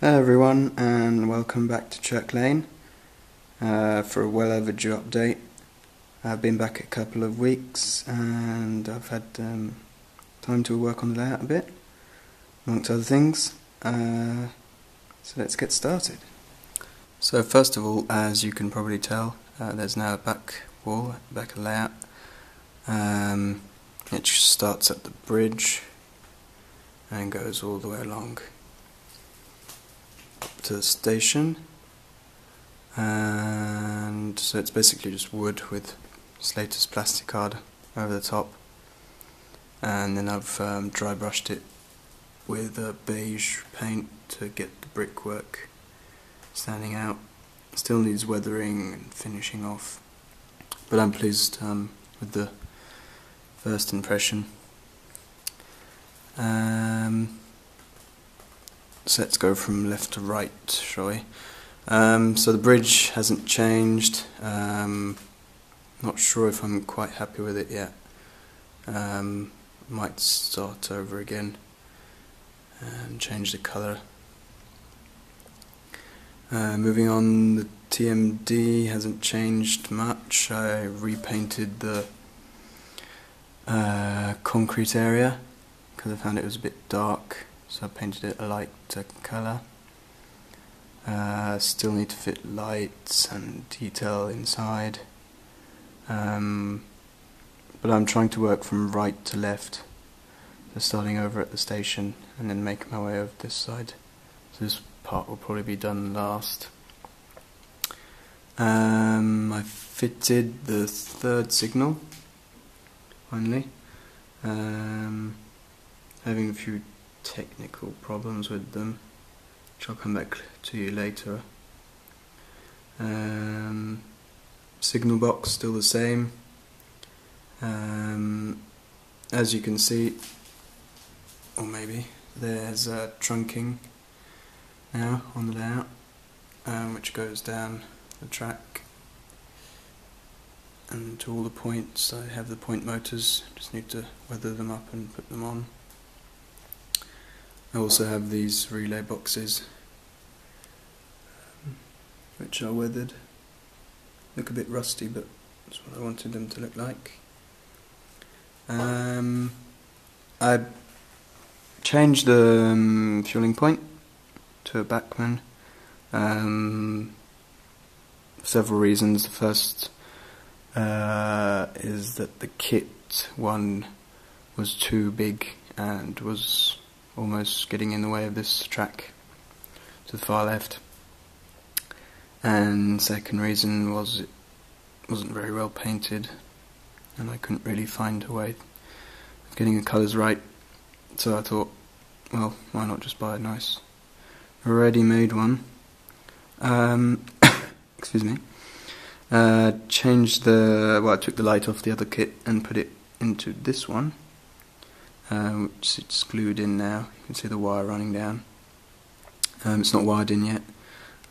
Hello everyone, and welcome back to Chirk for a well overdue update. I've been back a couple of weeks and I've had time to work on the layout a bit, amongst other things. So let's get started. So first of all, as you can probably tell, there's now a back wall at the back of the layout. It starts at the bridge and goes all the way along to the station, and so it's basically just wood with Slater's plastic card over the top, and then I've dry brushed it with a beige paint to get the brickwork standing out. Still needs weathering and finishing off, but I'm pleased with the first impression. So let's go from left to right, shall we? So the bridge hasn't changed. Not sure if I'm quite happy with it yet. Might start over again and change the colour. Moving on, the TMD hasn't changed much. I repainted the concrete area because I found it was a bit dark, so I painted it a lighter colour. Still need to fit lights and detail inside, but I'm trying to work from right to left, so starting over at the station and then making my way over this side. So this part will probably be done last. I fitted the third signal finally. Having a few technical problems with them, which I'll come back to you later. Signal box still the same. As you can see, or maybe, there's trunking now on the layout, which goes down the track and to all the points. I have the point motors, just need to weather them up and put them on. I also have these relay boxes, which are weathered. Look a bit rusty, but that's what I wanted them to look like. I changed the fueling point to a Bachmann. Several reasons. The first is that the kit one was too big and was almost getting in the way of this track to the far left. And second reason was it wasn't very well painted and I couldn't really find a way of getting the colours right, so I thought, well, why not just buy a nice ready-made one. Excuse me. Changed I took the light off the other kit and put it into this one, which it's glued in now. You can see the wire running down. It's not wired in yet.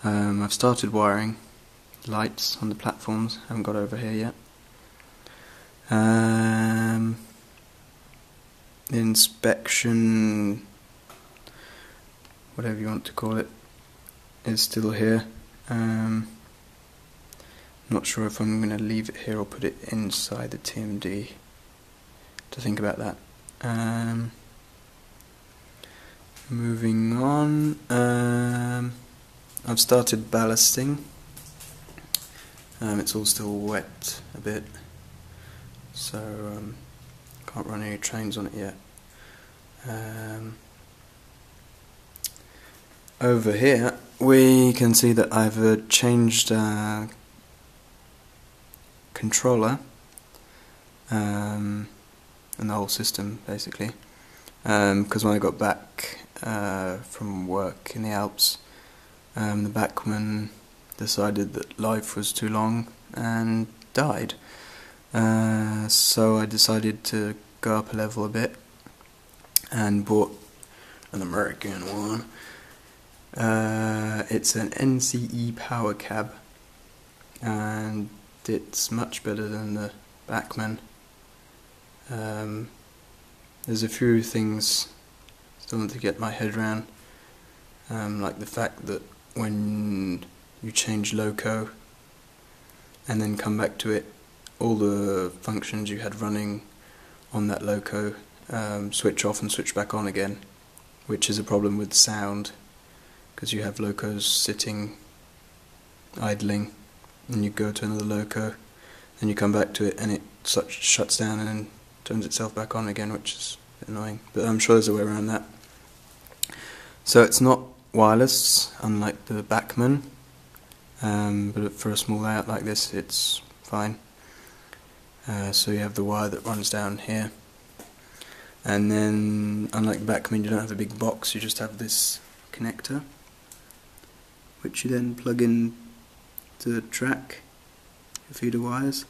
I've started wiring lights on the platforms, haven't got over here yet. The inspection, whatever you want to call it, is still here. Not sure if I'm going to leave it here or put it inside the TMD. To think about that. Moving on, I've started ballasting. It's all still wet a bit, so can't run any trains on it yet. Over here we can see that I've changed controller and the whole system basically, because when I got back from work in the Alps, the Bachmann decided that life was too long and died, so I decided to go up a level a bit and bought an American one. It's an NCE power cab and it's much better than the Bachmann. There's a few things still need to get my head around. like the fact that when you change loco and then come back to it, all the functions you had running on that loco switch off and switch back on again, which is a problem with sound, because you have locos sitting idling, and you go to another loco, and you come back to it, and it shuts down and then turns itself back on again, which is a bit annoying. But I'm sure there's a way around that. So it's not wireless, unlike the Bachmann, but for a small layout like this, it's fine. So you have the wire that runs down here, and then unlike Bachmann, you don't have a big box. You just have this connector, which you then plug in to the track, your feeder wires,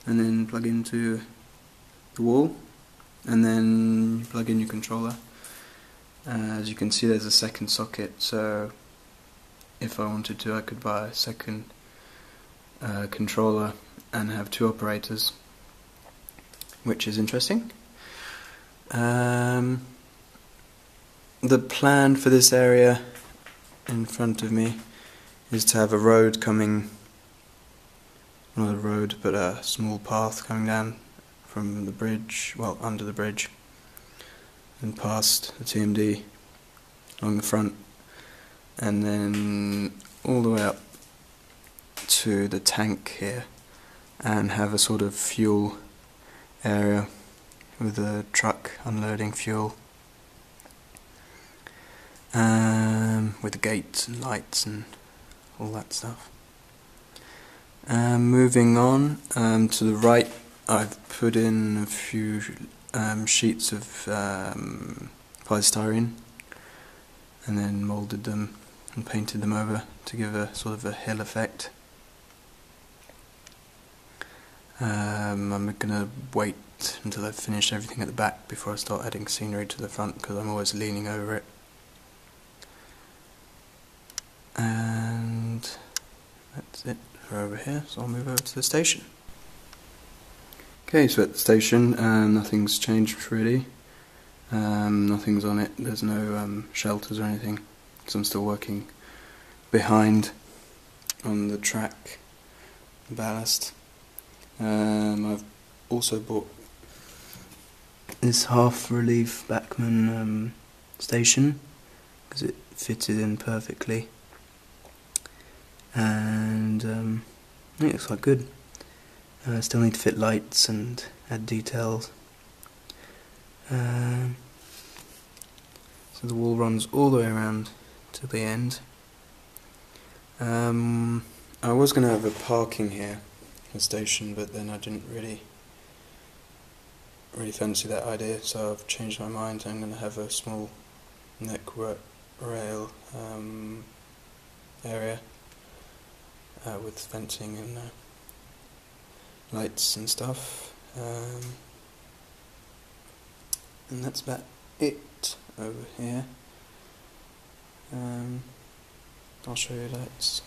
and then plug into the wall, and then you plug in your controller. As you can see, there's a second socket, so if I wanted to, I could buy a second controller and have two operators, which is interesting. The plan for this area in front of me is to have a road coming, not a road, but a small path coming down from the bridge, well, under the bridge, and past the TMD along the front, and then all the way up to the tank here, and have a sort of fuel area with a truck unloading fuel, with gates and lights and all that stuff. Moving on, to the right, I've put in a few sheets of polystyrene, and then moulded them and painted them over to give a sort of a hill effect. I'm going to wait until I've finished everything at the back before I start adding scenery to the front, because I'm always leaning over it. And that's it for over here, so I'll move over to the station. Okay, so at the station, nothing's changed really. Nothing's on it, there's no shelters or anything, because I'm still working behind on the track ballast. I've also bought this half relief Bachmann station, because it fitted in perfectly, and it looks quite good. I still need to fit lights and add details. So the wall runs all the way around to the end. I was going to have a parking here at the station, but then I didn't really fancy that idea, so I've changed my mind. I'm going to have a small neck rail area with fencing and lights and stuff, and that's about it over here. I'll show you lights.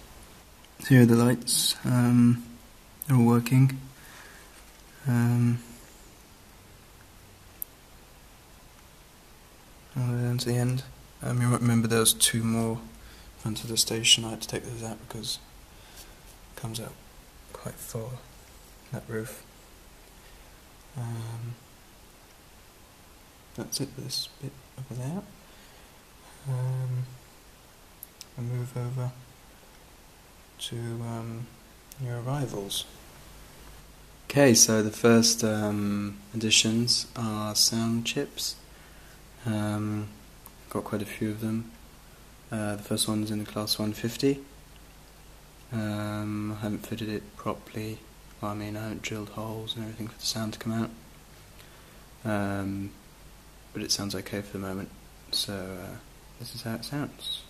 So here are the lights, they're all working. All the way down to the end. You might remember there was two more in front of the station. I had to take those out because it comes out quite far, that roof. That's it for this bit over there. I'll move over to new arrivals. Okay, so the first additions are sound chips. Got quite a few of them. The first one's in the class 150. I haven't fitted it properly. Well, I mean, I haven't drilled holes and everything for the sound to come out. But it sounds okay for the moment. So this is how it sounds.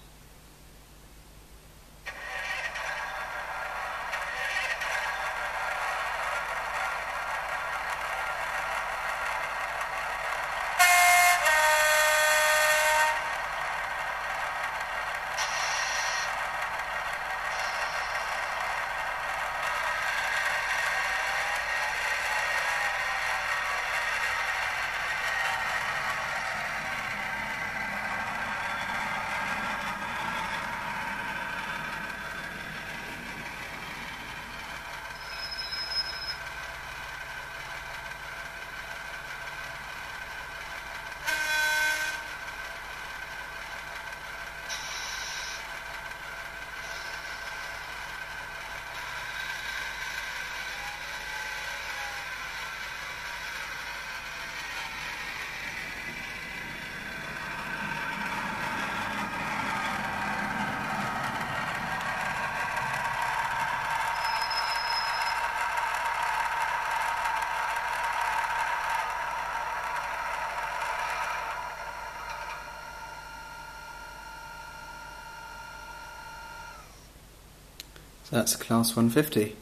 So that's class 150.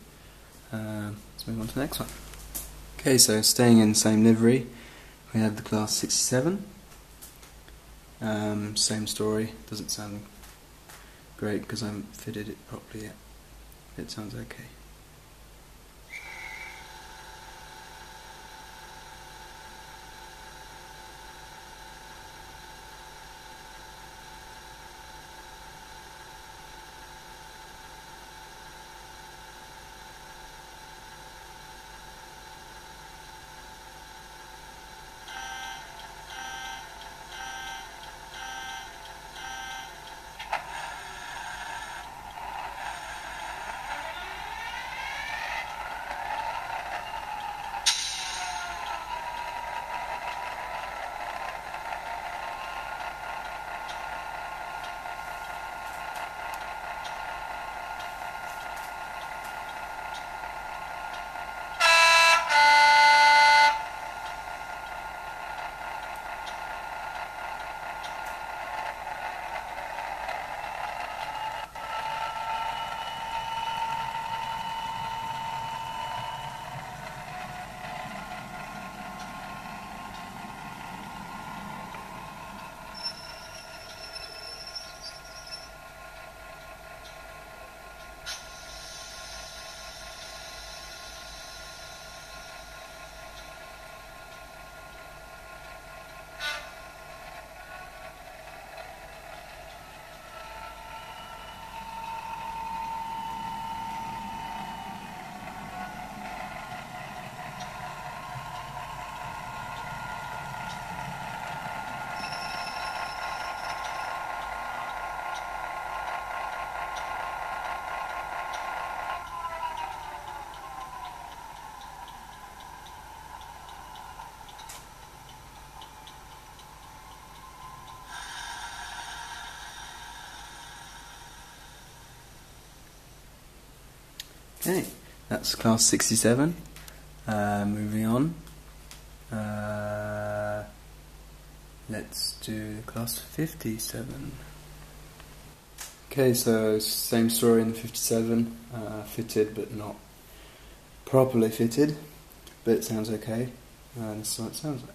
Let's move on to the next one. Okay, so staying in the same livery, we have the class 67. Same story, doesn't sound great because I haven't fitted it properly yet. It sounds okay. Okay, that's class 67. Moving on. Let's do class 57. Okay, so same story in the 57. Fitted but not properly fitted, but it sounds okay. This is what it sounds like.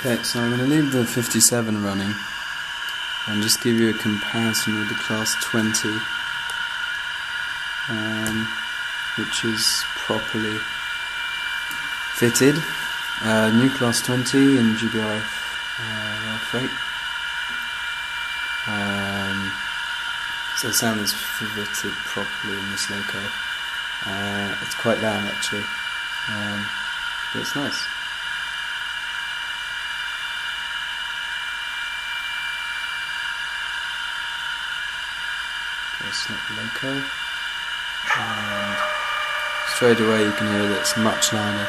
Okay, so I'm going to leave the 57 running and just give you a comparison with the class 20, which is properly fitted. New class 20 in GBI freight. So the sound is fitted properly in this loco. It's quite loud actually, but it's nice. Select loco, and straight away you can hear that it's much louder.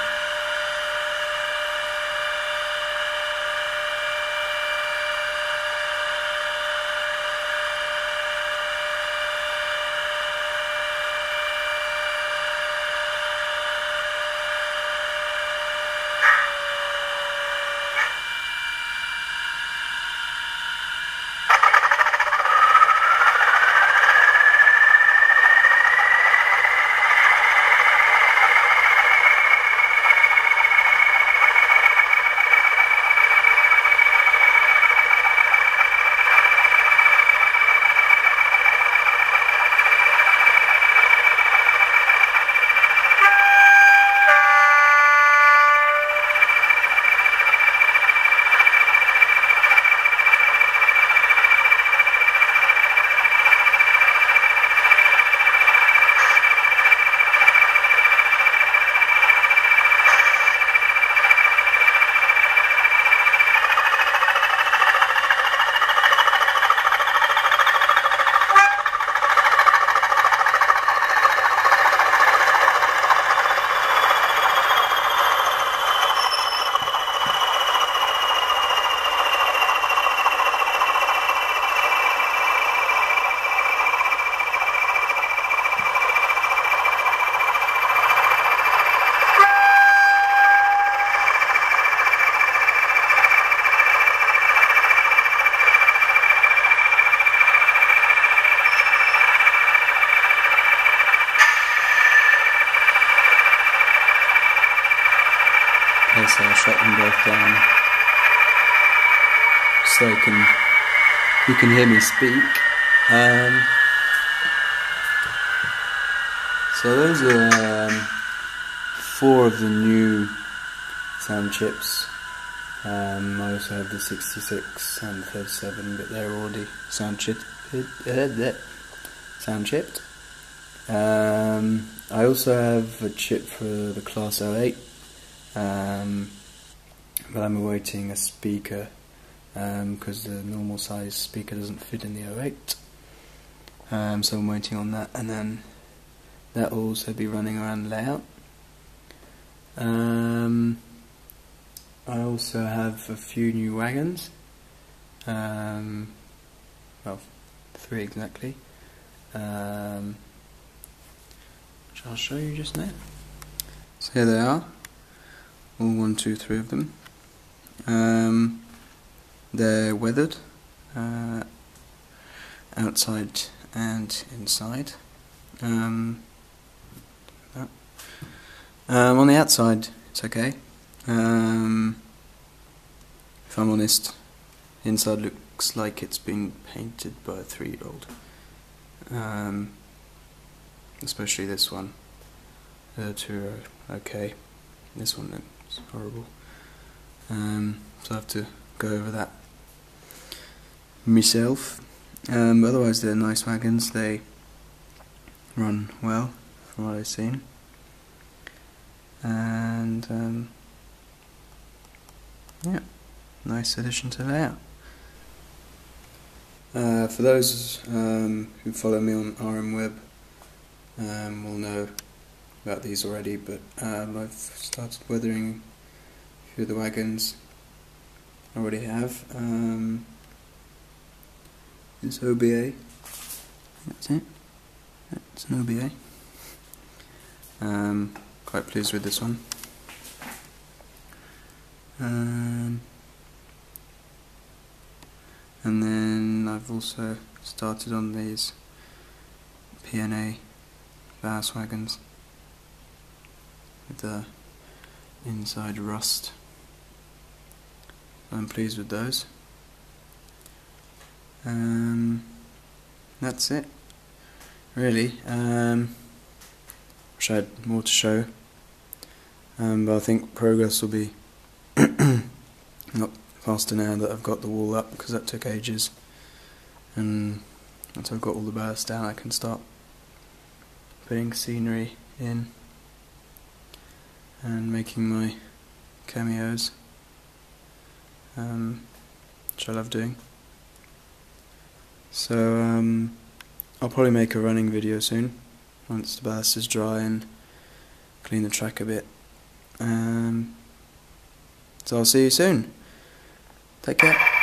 Okay, so I'll shut them both down so you can hear me speak. So those are 4 of the new sound chips. I also have the 66 and the 37, but they're already sound chipped. I also have a chip for the class 08. But I'm awaiting a speaker because the normal size speaker doesn't fit in the 08, so I'm waiting on that, and then that will also be running around layout. I also have a few new wagons, well, 3 exactly, which I'll show you just now. So here they are. All 1, 2, 3 of them. They're weathered, outside and inside. On the outside, it's okay. If I'm honest, the inside looks like it's been painted by a 3-year-old. Especially this one. The other 2 are okay. This one looks horrible. So I have to go over that myself. But otherwise they're nice wagons, they run well from what I've seen. And yeah, nice addition to the layout. For those who follow me on RMWeb will know about these already, but I've started weathering a few of the wagons I already have. This OBA, that's it, it's an OBA. Quite pleased with this one. And then I've also started on these PNA Bass wagons with the inside rust. I'm pleased with those. That's it, really. Wish I had more to show, but I think progress will be not faster now that I've got the wall up, because that took ages, and once I've got all the ballast down I can start putting scenery in and making my cameos, which I love doing. So I'll probably make a running video soon once the ballast is dry and clean the track a bit. So I'll see you soon. Take care.